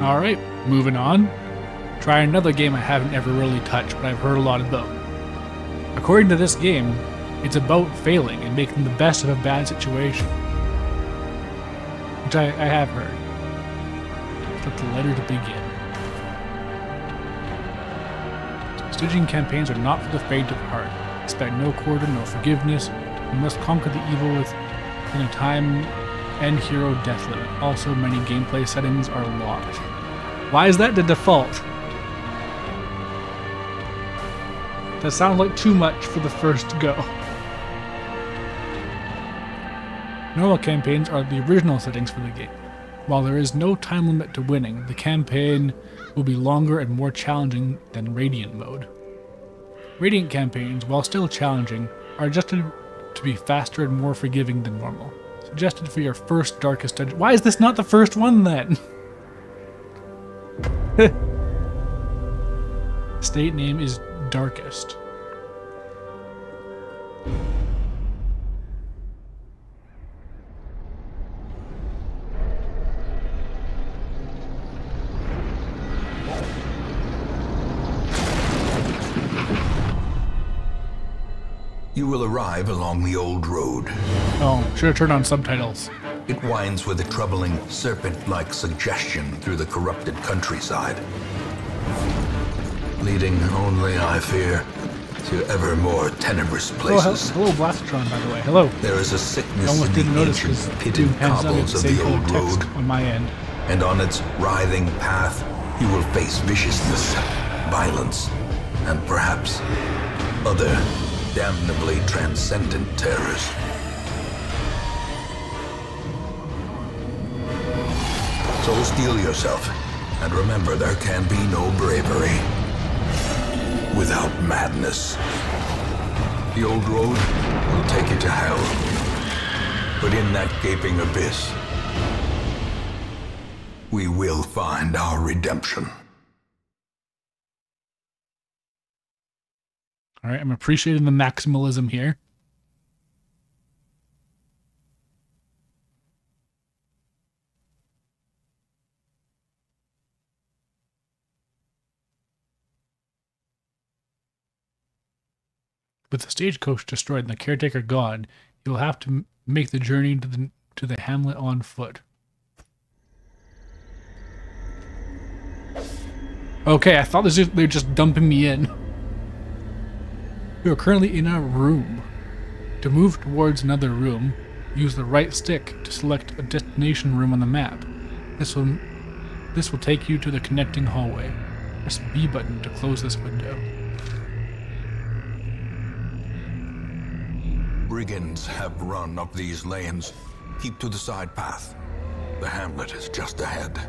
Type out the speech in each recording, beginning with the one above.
Alright, moving on. Try another game I haven't ever really touched, but I've heard a lot about. According to this game, it's about failing and making the best of a bad situation. Which I have heard. Let the letter to begin. Staging campaigns are not for the faint of heart. Expect no quarter, no forgiveness. You must conquer the evil within a time and hero death limit. Also, many gameplay settings are locked. Why is that the default? That sounds like too much for the first go. Normal campaigns are the original settings for the game. While there is no time limit to winning, the campaign will be longer and more challenging than Radiant mode. Radiant campaigns, while still challenging, are adjusted to be faster and more forgiving than normal. Suggested for your first darkest dungeon. Why is this not the first one then? State name is Darkest. You will arrive along the old road. Oh, should have turned on subtitles. It winds with a troubling, serpent-like suggestion through the corrupted countryside, leading only, I fear, to ever more tenebrous places. Oh, hello, Blastron, by the way. Hello. There is a sickness I almost in didn't the notice ancient pitted cobbles of the old road, on my end. and on its writhing path, you will face viciousness, violence, and perhaps other damnably transcendent terrors. So steel yourself, and remember there can be no bravery without madness. The old road will take you to hell, but in that gaping abyss, we will find our redemption. Alright, I'm appreciating the maximalism here. With the stagecoach destroyed and the caretaker gone, you'll have to make the journey to the hamlet on foot. Okay, I thought they were just dumping me in. We are currently in a room. To move towards another room, use the right stick to select a destination room on the map. This will take you to the connecting hallway. Press B button to close this window. Brigands have run up these lanes. Keep to the side path. The hamlet is just ahead.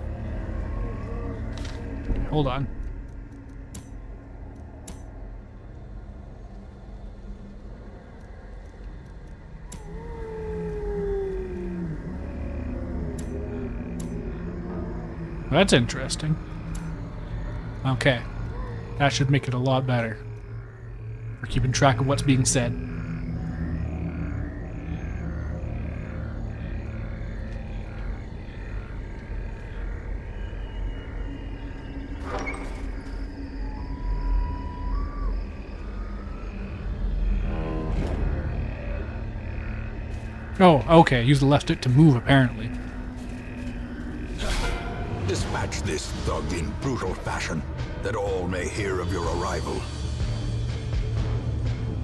Hold on. That's interesting. Okay. That should make it a lot better. We're keeping track of what's being said. Oh, okay. Use the left stick to move, apparently. Dispatch this thug in brutal fashion, that all may hear of your arrival.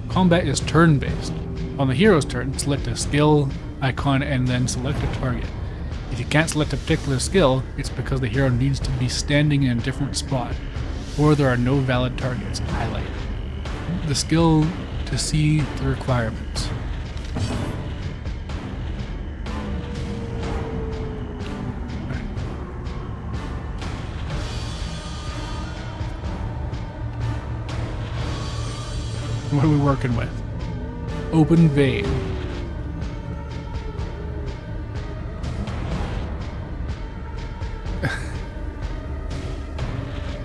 Combat is turn-based. On the hero's turn, select a skill icon and then select a target. If you can't select a particular skill, it's because the hero needs to be standing in a different spot, or there are no valid targets. Highlight the skill to see the requirements. What are we working with? Open vein.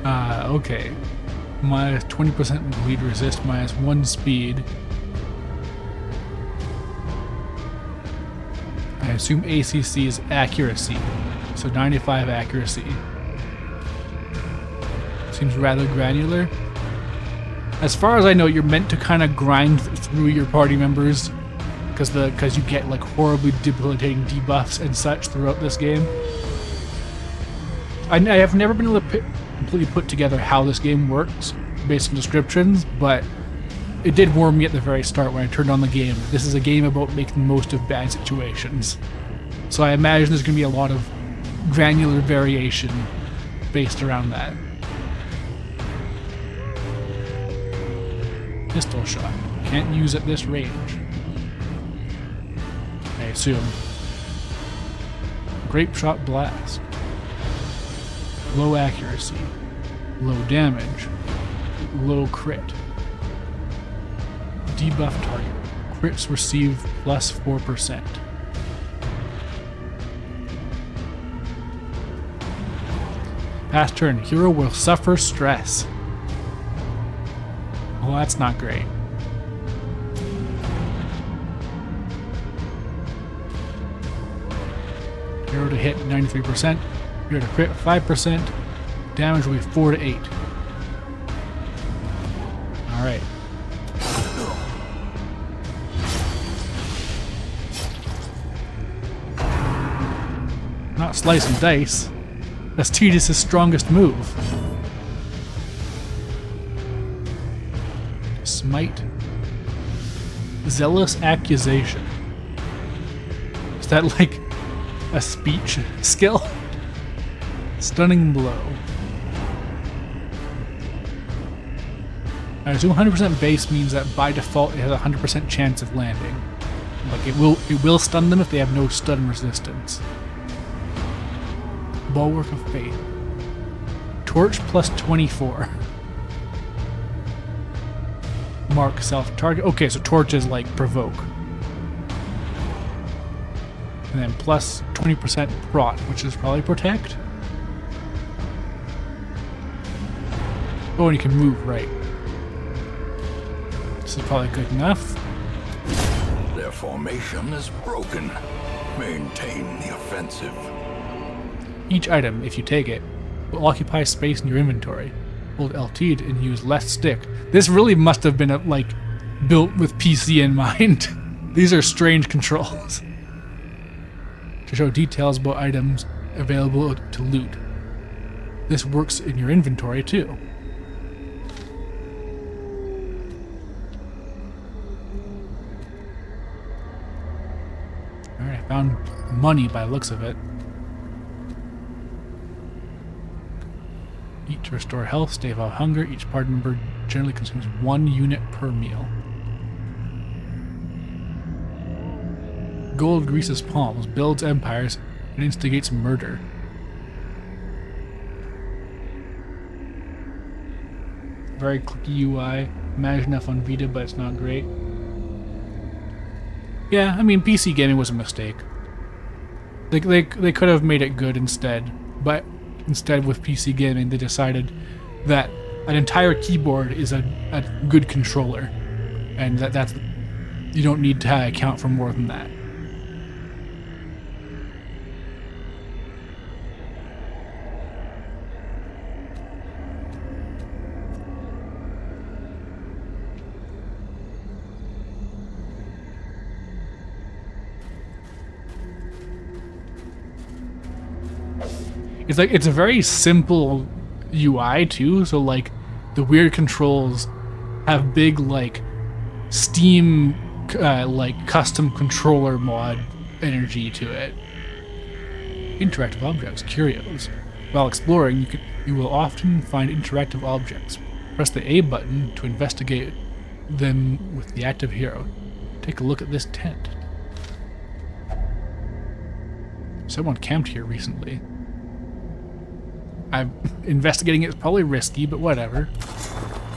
Okay. Minus 20% bleed resist, minus 1 speed. I assume ACC is accuracy. So 95 accuracy. seems rather granular. As far as I know, you're meant to kind of grind through your party members because you get like horribly debilitating debuffs and such throughout this game. I have never been able to completely put together how this game works based on descriptions, but it did warn me at the very start when I turned on the game. This is a game about making the most of bad situations. So I imagine there's going to be a lot of granular variation based around that. Pistol shot. Can't use at this range. I assume. Grape shot blast. Low accuracy. Low damage. Low crit. Debuff target. Crits receive plus 4%. Pass turn. Hero will suffer stress. Well, that's not great. Hero to hit 93%. Hero to crit 5%. Damage will be 4 to 8. Alright. Not slice and dice. That's Tidus' strongest move. Smite. Zealous accusation. Is that like a speech skill? Stunning blow. I assume 100% base means that by default it has a 100% chance of landing. Like it will stun them if they have no stun resistance. Bulwark of Faith. Torch plus 24. Mark self-target. Okay, so Torch is like provoke. And then plus 20% prot, which is probably protect. Oh, and you can move, right. This is probably good enough. Their formation is broken. Maintain the offensive. Each item, if you take it, will occupy space in your inventory. Hold LT and use left stick. This really must have been built with PC in mind. These are strange controls. To show details about items available to loot. This works in your inventory too. Alright, I found money by the looks of it. Eat to restore health, stave off hunger. Each party member generally consumes 1 unit per meal. Gold greases palms, builds empires, and instigates murder. Very clicky UI. Imagine enough on Vita, but it's not great. Yeah, I mean, PC gaming was a mistake. They could have made it good instead, but instead with PC gaming they decided that an entire keyboard is a good controller, and that's you don't need to account for more than that. It's a very simple UI too, so like the weird controls have big like Steam like custom controller mod energy to it. Interactive objects, curios. While exploring, you will often find interactive objects. Press the A button to investigate them with the active hero. Take a look at this tent. Someone camped here recently. I'm investigating it. It's probably risky, but whatever.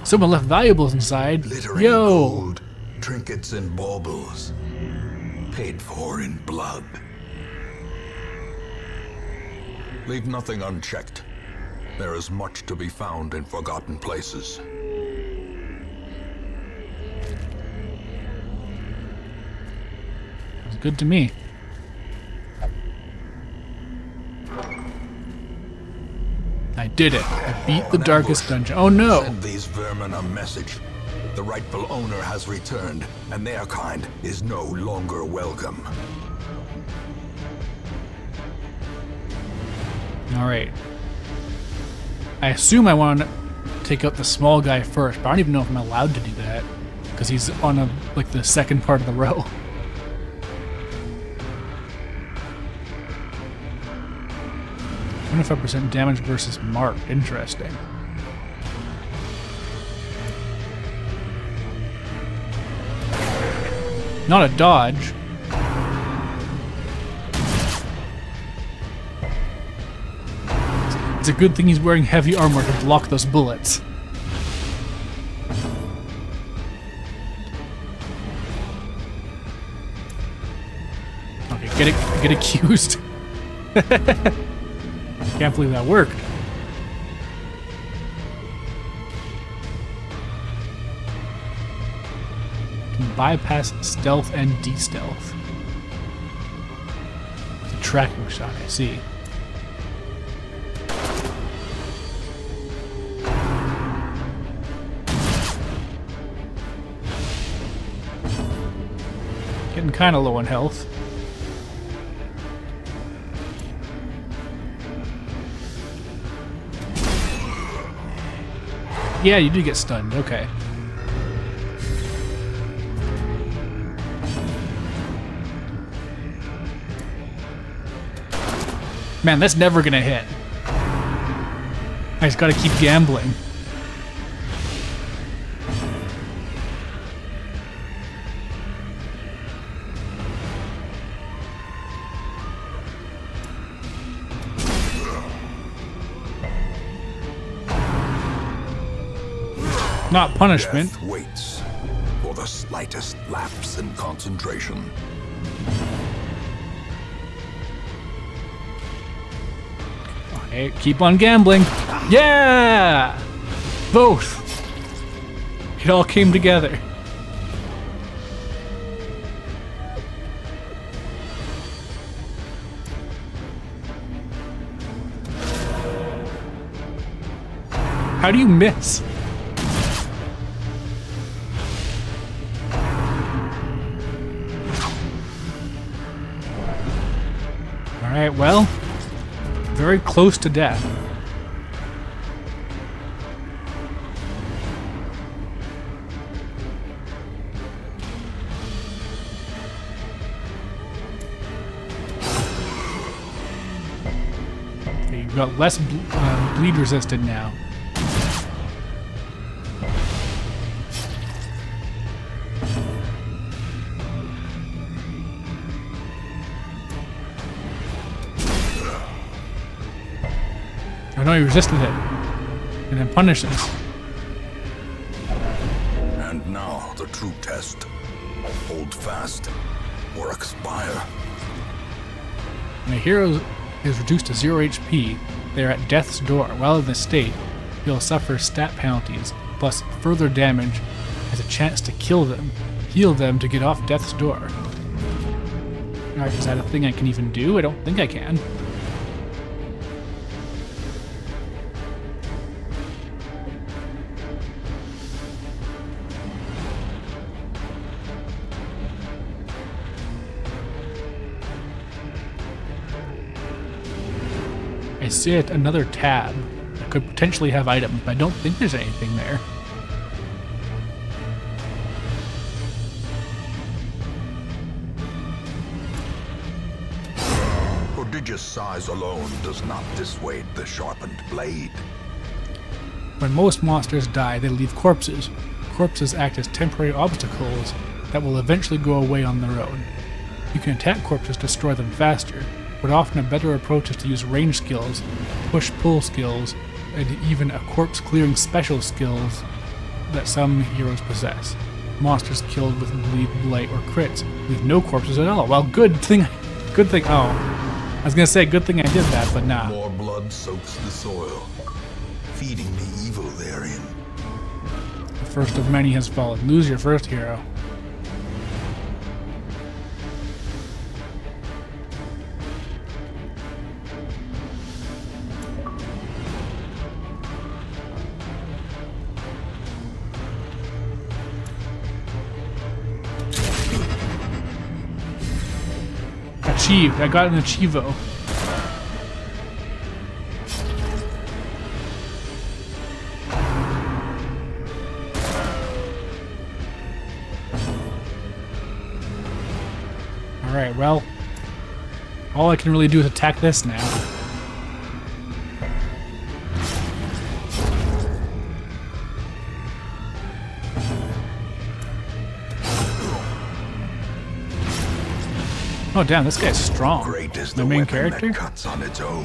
Someone left valuables inside. Glittering Yo! gold, trinkets and baubles, paid for in blood. Leave nothing unchecked. There is much to be found in forgotten places. Sounds good to me. I did it. I beat the darkest dungeon. Oh no! Send these vermin a message. The rightful owner has returned, and their kind is no longer welcome. Alright. I assume I want to take out the small guy first, but I don't even know if I'm allowed to do that. Because he's on the second part of the row. 25% damage versus marked. Interesting. Not a dodge. It's a good thing he's wearing heavy armor to block those bullets. Okay, get accused. Can't believe that worked. Can bypass stealth and de-stealth. It's a tracking shot, I see. Getting kind of low on health. Yeah, you do get stunned. Okay. Man, that's never gonna hit. I just gotta keep gambling. Not punishment. Death waits for the slightest lapse in concentration. Okay, keep on gambling. Yeah! Both. It all came together. How do you miss? Alright, well, very close to death. Okay, you've got less bleed resistant now. Oh no, he resisted it. And then punishes. And now the true test. Hold fast or expire. When a hero is reduced to 0 HP, they are at death's door. While in this state, he'll suffer stat penalties, plus further damage has a chance to kill them. Heal them to get off death's door. Alright, is that a thing I can even do? I don't think I can. I see it, another tab that could potentially have items, but I don't think there's anything there. Prodigious size alone does not dissuade the sharpened blade. When most monsters die, they leave corpses. Corpses act as temporary obstacles that will eventually go away on their own. You can attack corpses to destroy them faster, but often a better approach is to use range skills, push-pull skills, and even a corpse-clearing special skills that some heroes possess. Monsters killed with bleed, blight, or crits leave no corpses at all. Well, good thing, oh. I was gonna say, good thing I did that, but nah. More blood soaks the soil, feeding the evil therein. The first of many has fallen. Lose your first hero. achieved. I got an achievo. Alright, well, all I can really do is attack this now. Oh damn, this guy's strong. Great is the the main weapon character. that cuts on its own.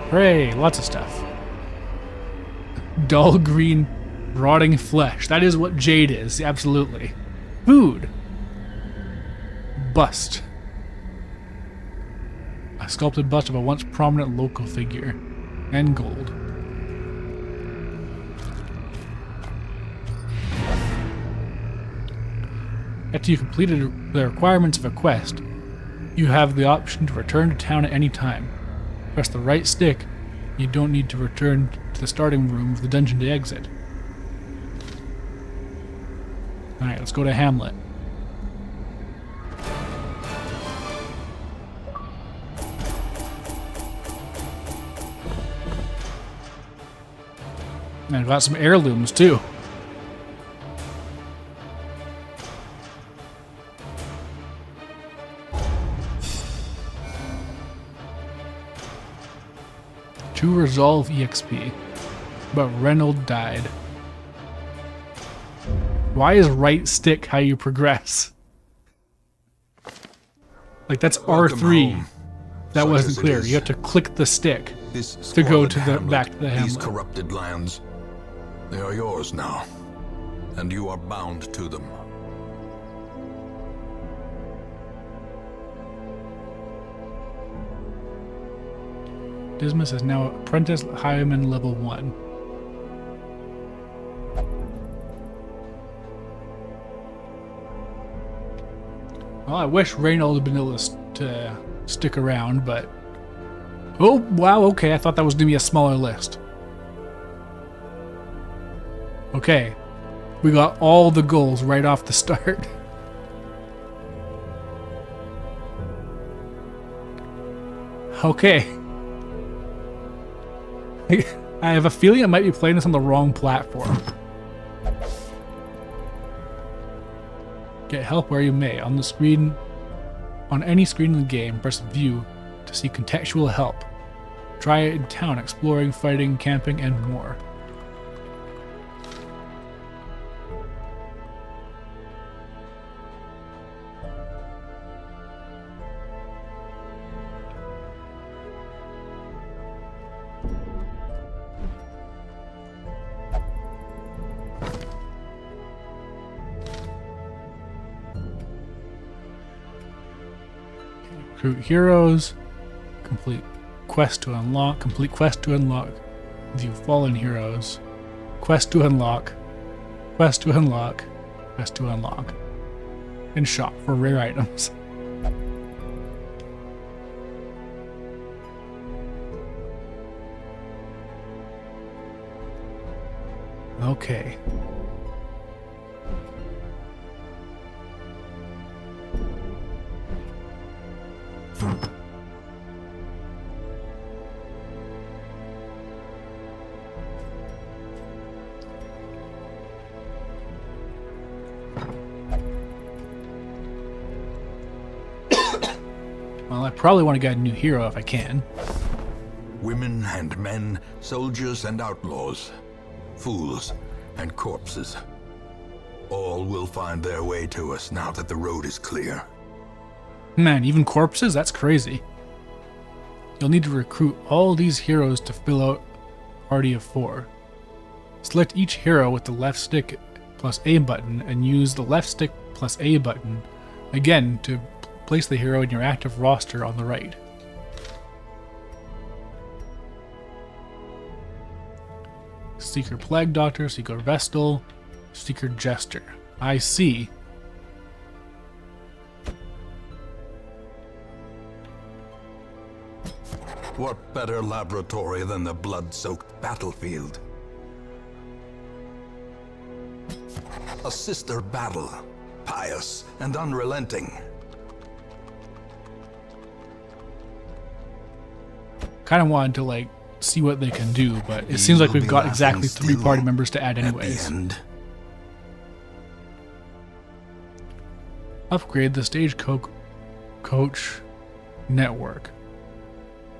Hooray, lots of stuff. Dull green, rotting flesh. That is what jade is, absolutely. Food. Bust. A sculpted bust of a once prominent local figure. And gold. After you completed the requirements of a quest, you have the option to return to town at any time. Press the right stick, you don't need to return to the starting room of the dungeon to exit. Alright, let's go to Hamlet. And I've got some heirlooms too. To resolve EXP, but Reynold died. Why is right stick how you progress? Like that's R3. Home. That Such wasn't as it clear. is. You have to click the stick This to go squalid to the hamlet, back to the These hamlet. corrupted lands, they are yours now, and you are bound to them. Dismas is now apprentice highwayman level 1. Well, I wish Reynold had been able to stick around, but... Oh, wow, okay, I thought that was going to be a smaller list. Okay, we got all the goals right off the start. Okay. I have a feeling I might be playing this on the wrong platform. Get help where you may. On the screen, on any screen in the game, press view to see contextual help. Try it in town, exploring, fighting, camping, and more. Recruit heroes, complete quest to unlock, view fallen heroes, quest to unlock, quest to unlock, quest to unlock, and shop for rare items. Okay. Well, I probably want to get a new hero if I can. Women and men, soldiers and outlaws, fools and corpses. All will find their way to us now that the road is clear. Man, even corpses? That's crazy. You'll need to recruit all these heroes to fill out a party of 4. Select each hero with the left stick plus A button and use the left stick plus A button again to place the hero in your active roster on the right. Seeker Plague Doctor, Seeker Vestal, Seeker Jester. I see. What better laboratory than the blood-soaked battlefield? A sister battle, pious and unrelenting. Kind of wanted to like see what they can do, but it seems like we've got exactly 3 party members to add anyways. Upgrade the stagecoach network.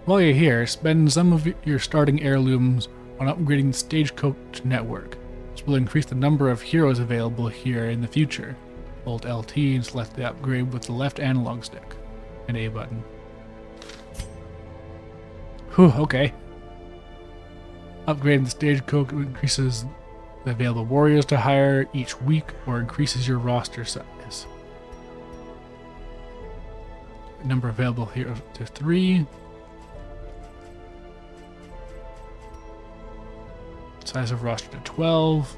While you're here, spend some of your starting heirlooms on upgrading the stagecoach network. This will increase the number of heroes available here in the future. Hold LT and select the upgrade with the left analog stick and A button. Whew, okay. Upgrading the stagecoach increases the available warriors to hire each week or increases your roster size. Number available here to 3. Size of roster to 12.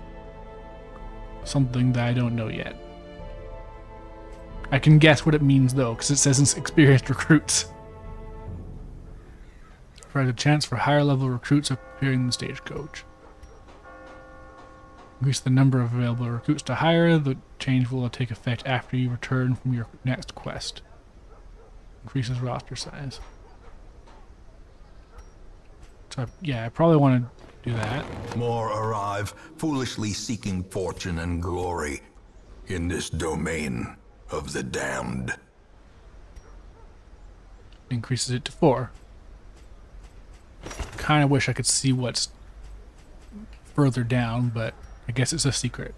Something that I don't know yet. I can guess what it means though, because it says it's experienced recruits. Provide a chance for higher level recruits appearing in the stagecoach. Increase the number of available recruits to hire. The change will take effect after you return from your next quest. Increases roster size. So yeah, I probably want to do that. More arrive, foolishly seeking fortune and glory in this domain of the damned. Increases it to 4. Kind of wish I could see what's further down, but I guess it's a secret.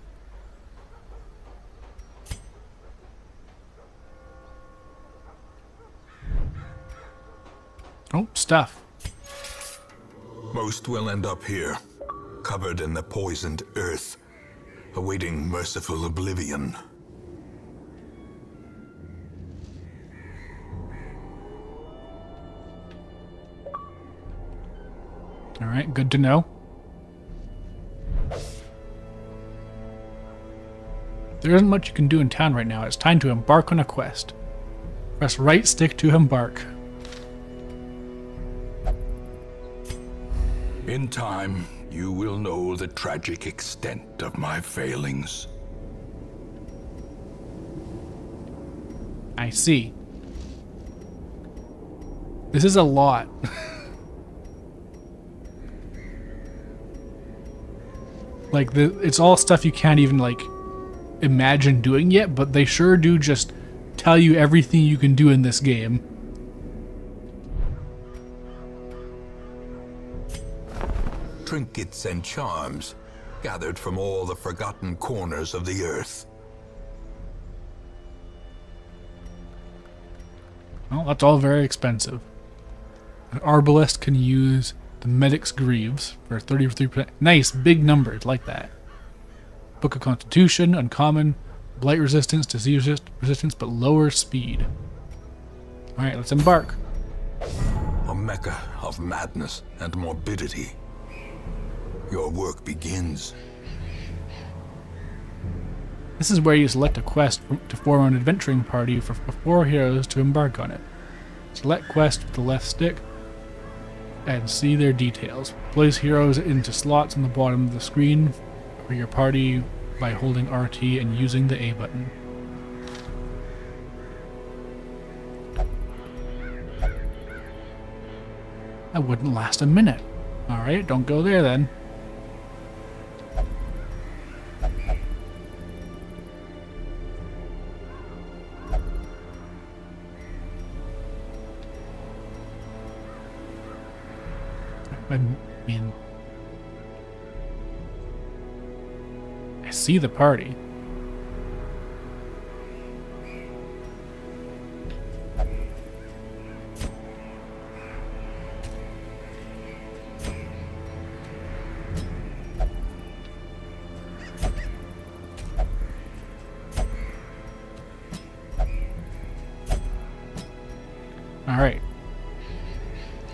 Oh, stuff. Most will end up here, covered in the poisoned earth, awaiting merciful oblivion. Alright, good to know. There isn't much you can do in town right now. It's time to embark on a quest. Press right stick to embark. In time, you will know the tragic extent of my failings. I see. This is a lot. Like, it's all stuff you can't even, like, imagine doing yet, but they sure do just tell you everything you can do in this game. Trinkets and charms, gathered from all the forgotten corners of the earth. Well, that's all very expensive. An arbalist can use the medic's greaves for 33%. Nice, big numbers, like that. Book of Constitution, uncommon, blight resistance, disease resistance, but lower speed. Alright, let's embark. A mecca of madness and morbidity. Your work begins. This is where you select a quest to form an adventuring party for 4 heroes to embark on it. Select quest with the left stick and see their details. Place heroes into slots on the bottom of the screen for your party by holding RT and using the A button. That wouldn't last a minute. Alright, don't go there then. I mean, I see the party. All right.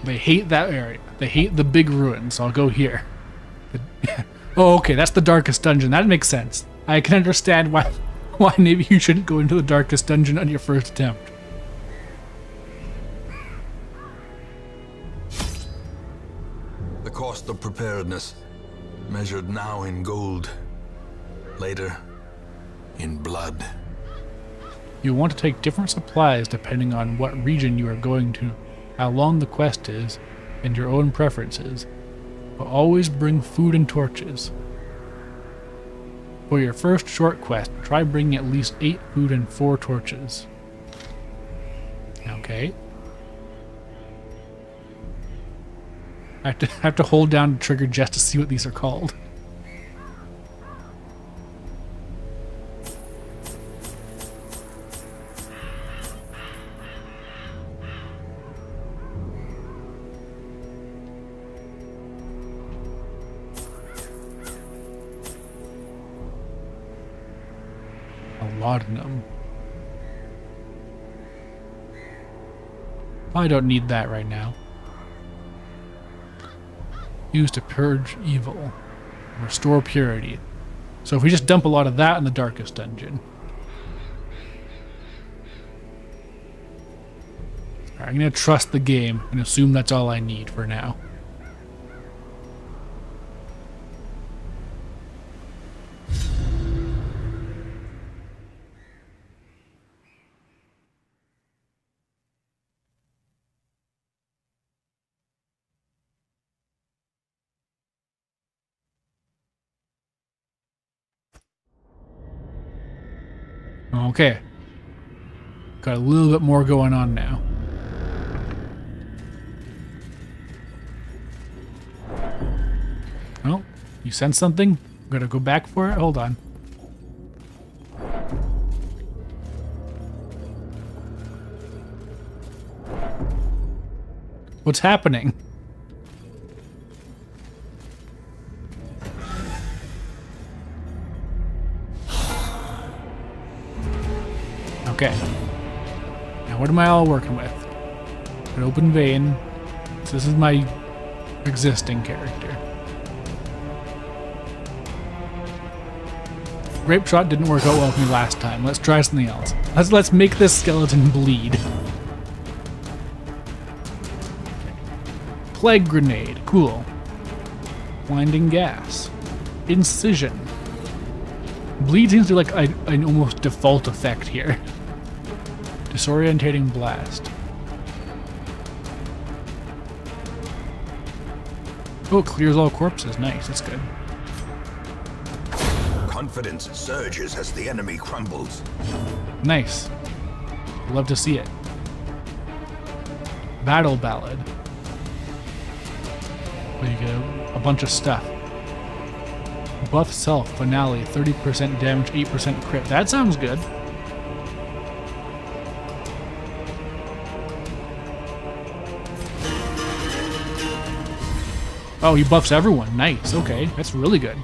They hate that area. They hate the big ruins, so I'll go here. Oh, okay, that's the darkest dungeon. That makes sense. I can understand why maybe you shouldn't go into the darkest dungeon on your first attempt. The cost of preparedness, measured now in gold, later in blood. You want to take different supplies depending on what region you are going to, how long the quest is, and your own preferences, but always bring food and torches. For your first short quest, try bringing at least 8 food and 4 torches. Okay. I have to hold down the trigger just to see what these are called. Laudanum. I don't need that right now. Used to purge evil. Restore purity. So if we just dump a lot of that in the darkest dungeon. Alright, I'm gonna trust the game and assume that's all I need for now. Okay. Got a little bit more going on now. Oh, you sense something? Gotta go back for it? Hold on. What's happening? Okay. Now what am I all working with? An open vein. So this is my existing character. Grape shot didn't work out well for me last time. Let's try something else. Let's make this skeleton bleed. Plague grenade. Cool. Blinding gas. Incision. Bleed seems to be like an almost default effect here. Disorientating blast. Oh, it clears all corpses. Nice, that's good. Confidence surges as the enemy crumbles. Nice. Love to see it. Battle ballad. Well, you get a bunch of stuff. Buff self, finale, 30% damage, 8% crit. That sounds good. Oh, he buffs everyone. Nice. Okay, that's really good.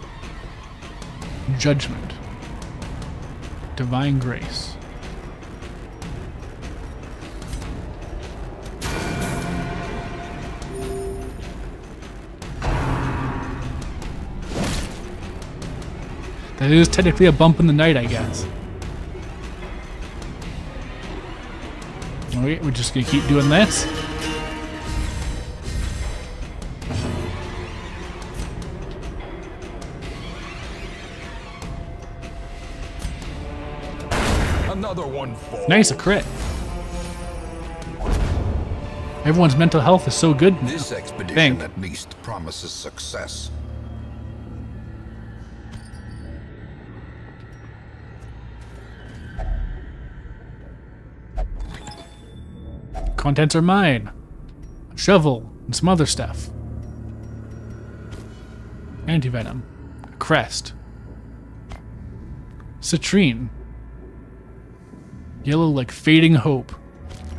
Judgment. Divine grace. That is technically a bump in the night, I guess. Okay, we're just gonna keep doing this. Another one falls. Nice, a crit. Everyone's mental health is so good now. This expedition at least promises success. Contents are mine. A shovel and some other stuff. Antivenom. A crest. Citrine. Yellow like fading hope.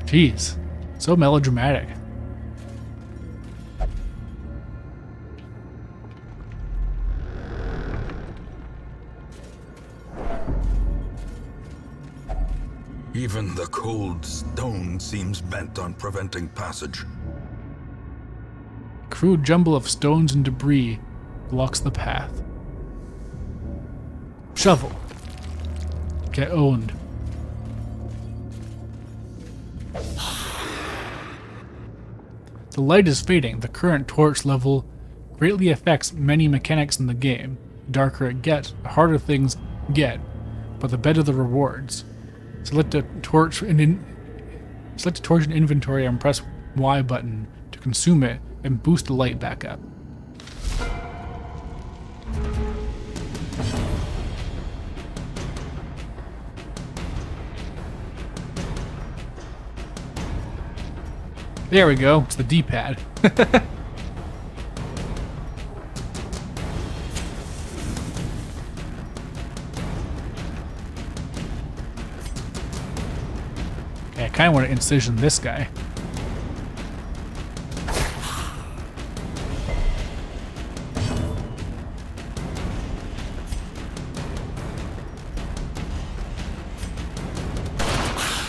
Jeez. So melodramatic. Even the cold stone seems bent on preventing passage. Crude jumble of stones and debris blocks the path. Shovel. Get owned. The light is fading. The current torch level greatly affects many mechanics in the game. The darker it gets, the harder things get, but the better the rewards. Select the torch in inventory and press Y button to consume it and boost the light back up. There we go. It's the D-pad. Okay, I kind of want to incision this guy.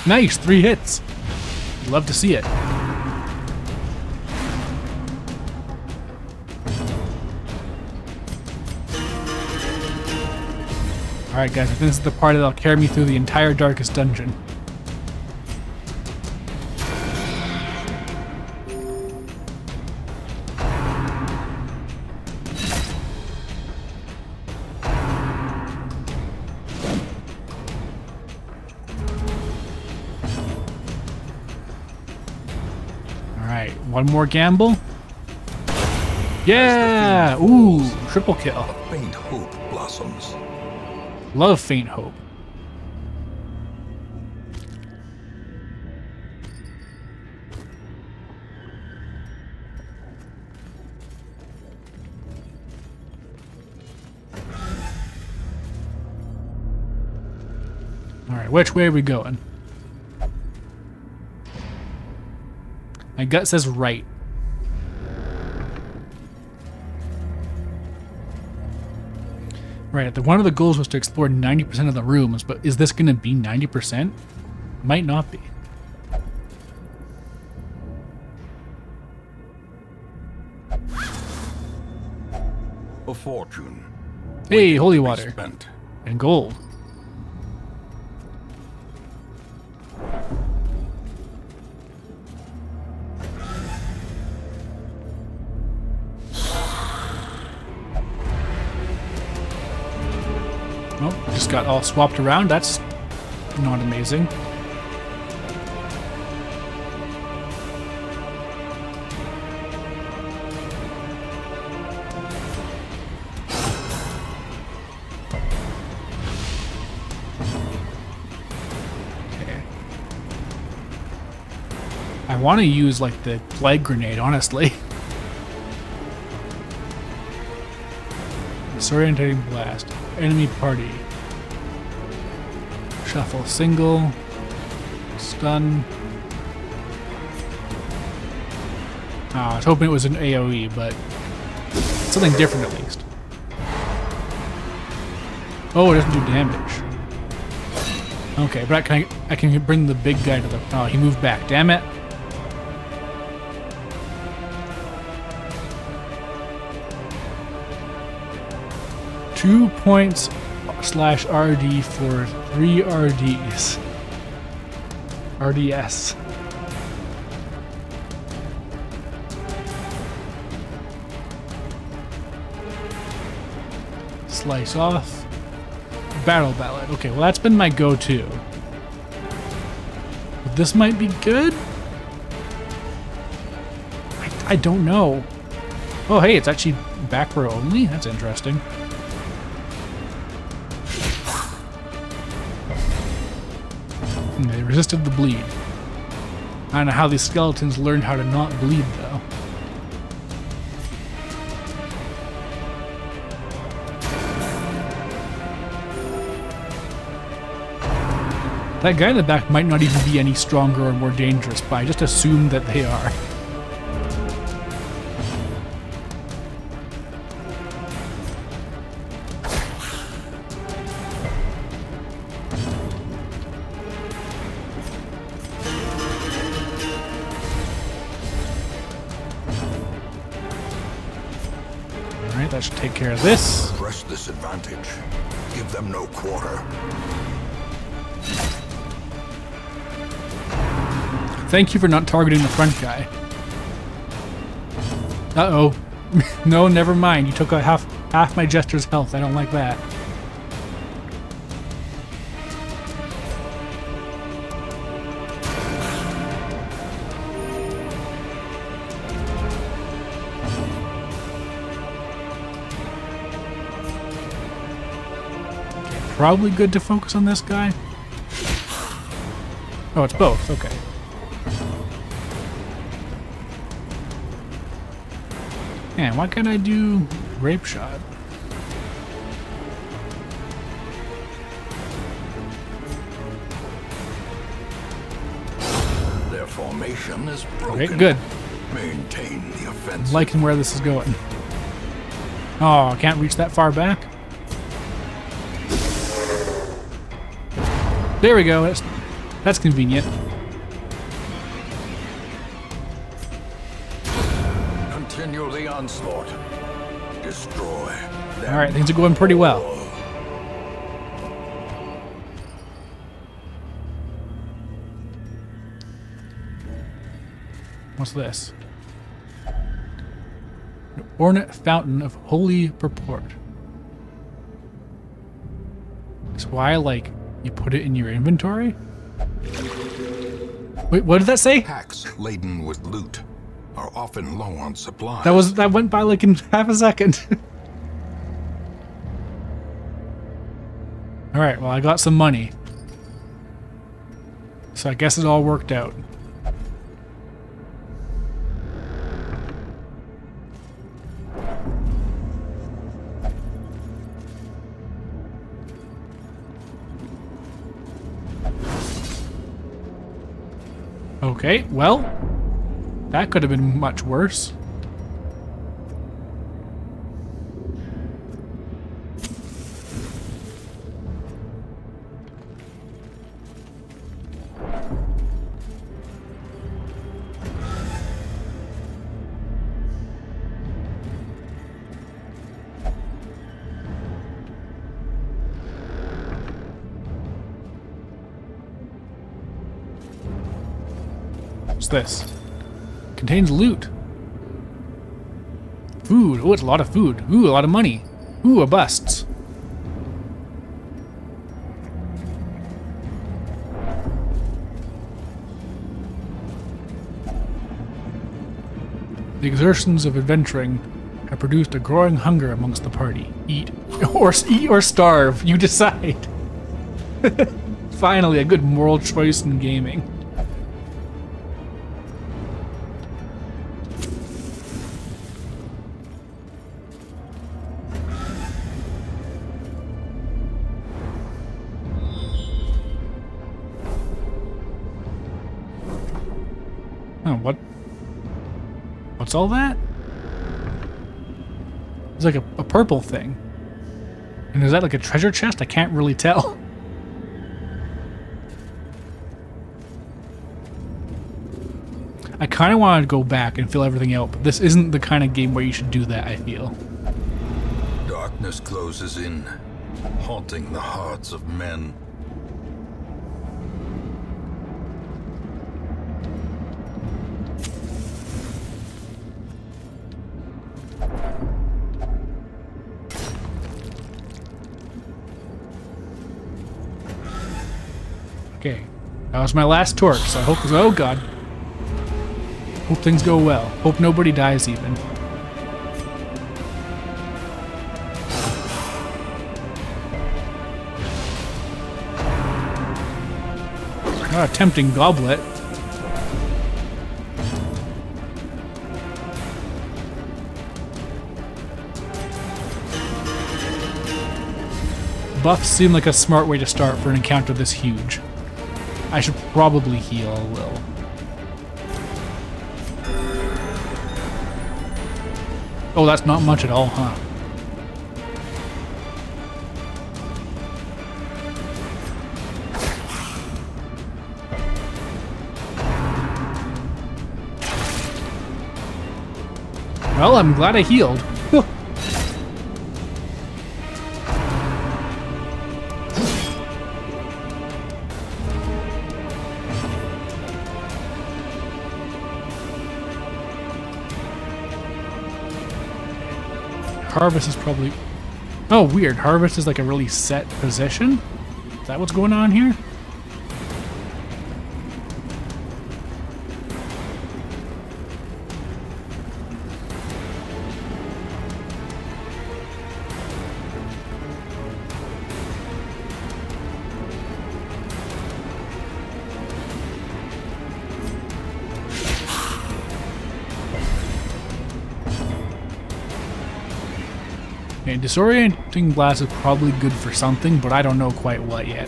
Nice, 3 hits. Love to see it. Alright guys, I think this is the part that'll carry me through the entire darkest dungeon. Alright, one more gamble. Yeah! Ooh, triple kill. A faint hope blossoms. Love Faint Hope. Alright, which way are we going? My gut says right. Right, one of the goals was to explore 90% of the rooms, but is this going to be 90%? Might not be. A fortune. Hey, holy water. Spent. And gold. Oh, just got all swapped around. That's not amazing. Okay. I want to use like the plague grenade, honestly. Disorientating blast. Enemy party. Shuffle single. Stun. Oh, I was hoping it was an AoE, but something different at least. Oh, it doesn't do damage. Okay, but I can bring the big guy to the... Oh, he moved back. Damn it. Two points /RD for 3 RDs. RDS. Slice off. Battle Ballad. Okay, well that's been my go-to. But this might be good? I don't know. Oh hey, it's actually back row only? That's interesting. They resisted the bleed. I don't know how these skeletons learned how to not bleed, though. That guy in the back might not even be any stronger or more dangerous, but I just assume that they are. Alright, that should take care of this. Press this advantage. Give them no quarter. Thank you for not targeting the front guy. Uh-oh. No, never mind. You took out half my jester's health. I don't like that. probably good to focus on this guy. Oh, it's both. Okay. Man, why can't I do Grape Shot? Their formation is broken. Okay, good. Maintain the offensive. Liking where this is going. Oh, I can't reach that far back. There we go. That's convenient. Continue the onslaught. Destroy them. All right, things are going pretty well. What's this? An ornate fountain of holy purport. That's why, like, you put it in your inventory? Wait, what did that say? Packs laden with loot are often low on supplies. That went by like in half a second. All right, well, I got some money. So I guess it all worked out. Okay, well, that could have been much worse. What's this? Contains loot. Food. Oh, it's a lot of food. Ooh, a lot of money. Ooh, a busts. The exertions of adventuring have produced a growing hunger amongst the party. Eat or starve. You decide. Finally, a good moral choice in gaming. Oh, what's all that? It's like a purple thing. And is that like a treasure chest? I can't really tell. I kind of wanted to go back and fill everything out, but this isn't the kind of game where you should do that, I feel. Darkness closes in, haunting the hearts of men. Okay, that was my last torch, so I hope, oh god. Hope things go well. Hope nobody dies even. Not a tempting goblet. Buffs seem like a smart way to start for an encounter this huge. I should probably heal a little. Oh, that's not much at all, huh? Well, I'm glad I healed. Harvest is probably... Oh, weird. Harvest is like a really set position? Is that what's going on here? Okay, disorienting blast is probably good for something, but I don't know quite what yet.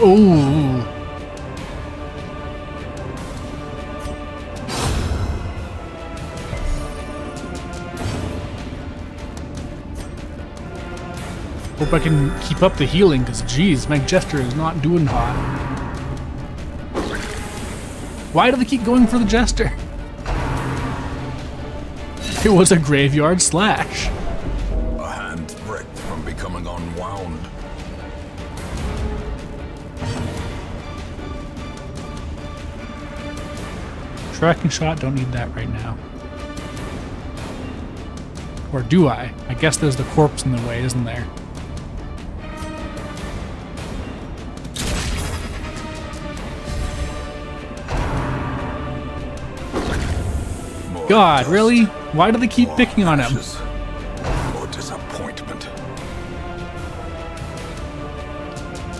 Ooh. Hope I can keep up the healing, because geez, my Jester is not doing hot. Why do they keep going for the Jester? It was a graveyard slash. A hand's breadth from becoming unwound. Tracking shot, don't need that right now. Or do I? I guess there's the corpse in the way, isn't there? God, really? Why do they keep picking on him? More disappointment.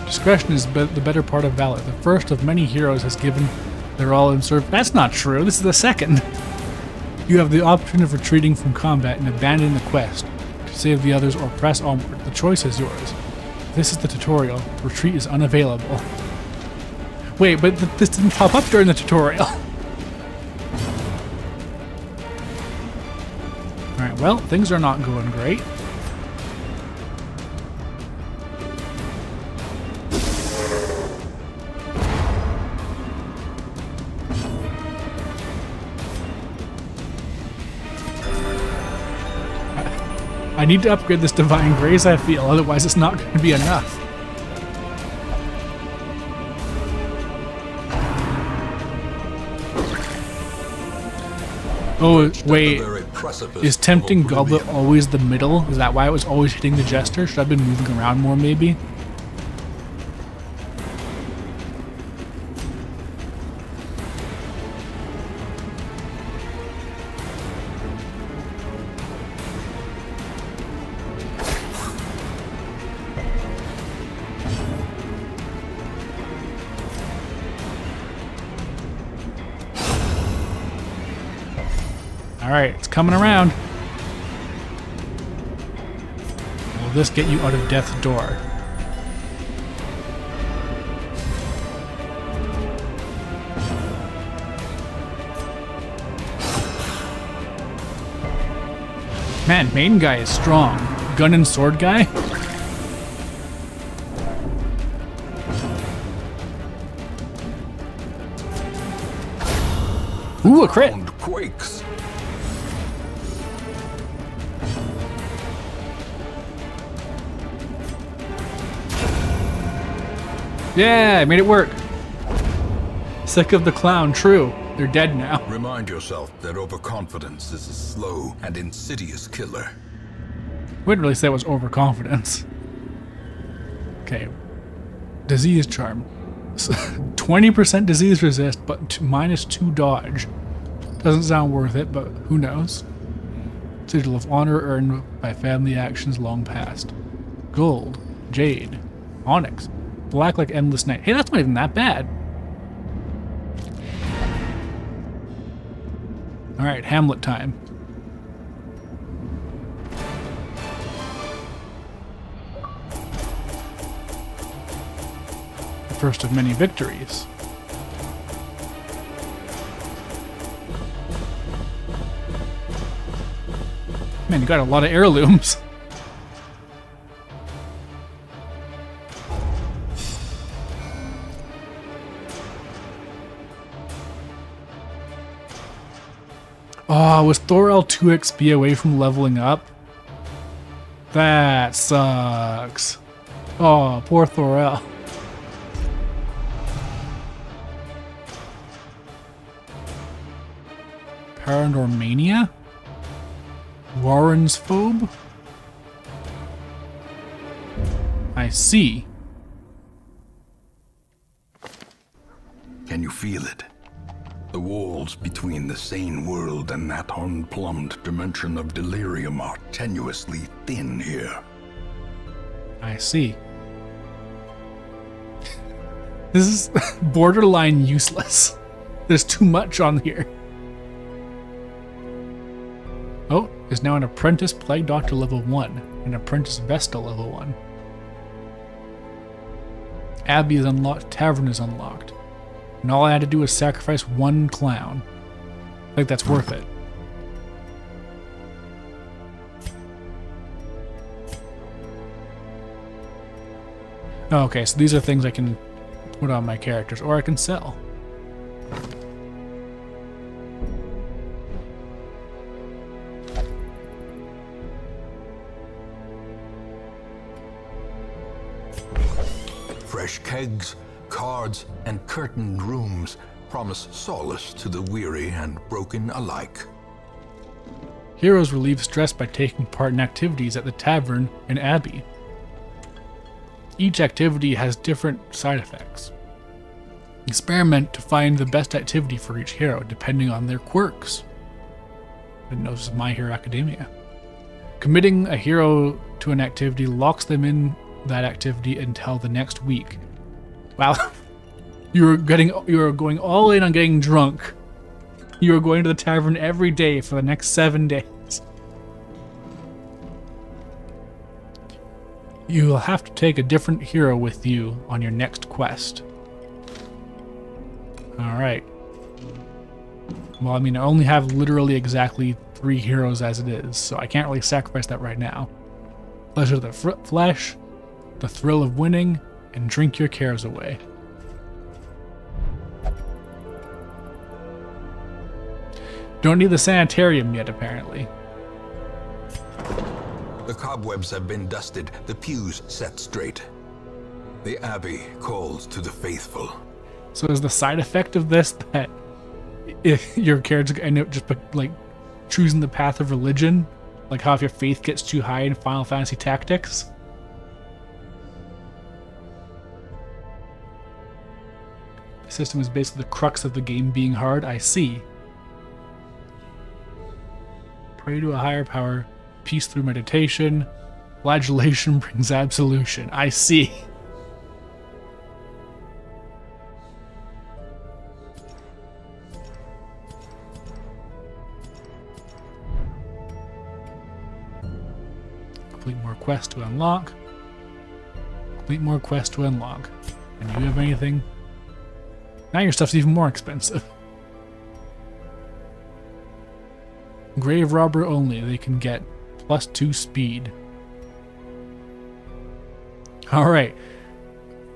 Discretion is the better part of valor. The first of many heroes has given their all in service. That's not true. This is the second. You have the option of retreating from combat and abandoning the quest to save the others or press onward. The choice is yours. This is the tutorial. Retreat is unavailable. Wait, but this didn't pop up during the tutorial. Alright, well, things are not going great. I need to upgrade this Divine Grace, I feel, otherwise it's not going to be enough. Oh, wait. Is Tempting Goblet always the middle? Is that why it was always hitting the Jester? Should I have been moving around more, maybe? Alright, it's coming around. Will this get you out of death's door? Man, main guy is strong. Gun and sword guy? Ooh, a crit! Quakes. Yeah, I made it work. Sick of the clown, true. They're dead now. Remind yourself that overconfidence is a slow and insidious killer. Wouldn't really say it was overconfidence. Okay. Disease charm. 20% disease resist, but -2 dodge. Doesn't sound worth it, but who knows? Sigil of honor earned by family actions long past. Gold. Jade. Onyx. Black like endless night. Hey, that's not even that bad. Alright, Hamlet time. The first of many victories. Man, you got a lot of heirlooms. Oh, was Thorel 2 XP away from leveling up? That sucks. Oh, poor Thorel. Paranormania? Warren's Phobe? I see. Can you feel it? The walls between the sane world and that unplumbed dimension of delirium are tenuously thin here. I see. This is borderline useless. There's too much on here. Oh, there's now an Apprentice Plague Doctor level 1, an Apprentice Vesta level 1. Abbey is unlocked, Tavern is unlocked. And all I had to do was sacrifice one clown. I think that's worth it. Okay, so these are things I can put on my characters, or I can sell. Fresh kegs, cards, and curtained rooms promise solace to the weary and broken alike. Heroes relieve stress by taking part in activities at the Tavern and Abbey. Each activity has different side effects. Experiment to find the best activity for each hero, depending on their quirks. I didn't know this was My Hero Academia. Committing a hero to an activity locks them in that activity until the next week. Wow. You are going all in on getting drunk. You are going to the tavern every day for the next 7 days. You will have to take a different hero with you on your next quest. Alright. Well, I mean, I only have literally exactly 3 heroes as it is, so I can't really sacrifice that right now. Pleasure of the flesh, the thrill of winning, and drink your cares away. Don't need the sanitarium yet, apparently. The cobwebs have been dusted, the pews set straight. The Abbey calls to the faithful. So is the side effect of this that if your character end up just like choosing the path of religion? Like how if your faith gets too high in Final Fantasy Tactics? The system is basically the crux of the game being hard, I see. Pray to a higher power, peace through meditation, flagellation brings absolution. I see. Complete more quests to unlock. Complete more quests to unlock. And you have anything? Now your stuff's even more expensive. Grave Robber only. They can get +2 speed. Alright.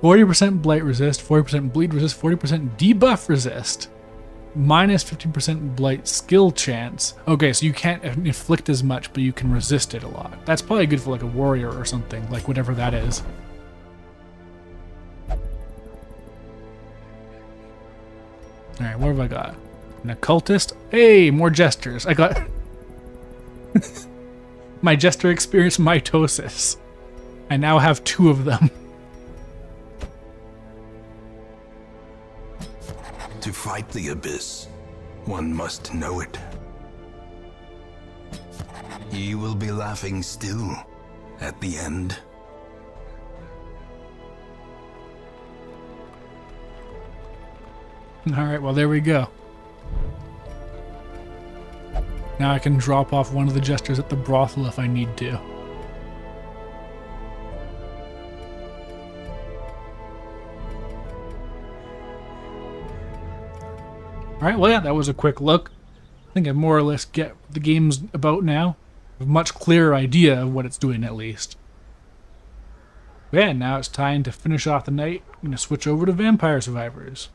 40% blight resist, 40% bleed resist, 40% debuff resist. Minus 15% blight skill chance. Okay, so you can't inflict as much, but you can resist it a lot. That's probably good for like a warrior or something, like whatever that is. Alright, what have I got? An occultist? Hey, more jesters. I got my jester experience mitosis. I now have 2 of them. To fight the abyss, one must know it. Ye will be laughing still at the end. Alright, well there we go. Now I can drop off one of the jesters at the brothel if I need to. Alright, well yeah, that was a quick look. I think I more or less get what the game's about now. I have a much clearer idea of what it's doing at least. But yeah, now it's time to finish off the night. I'm going to switch over to Vampire Survivors.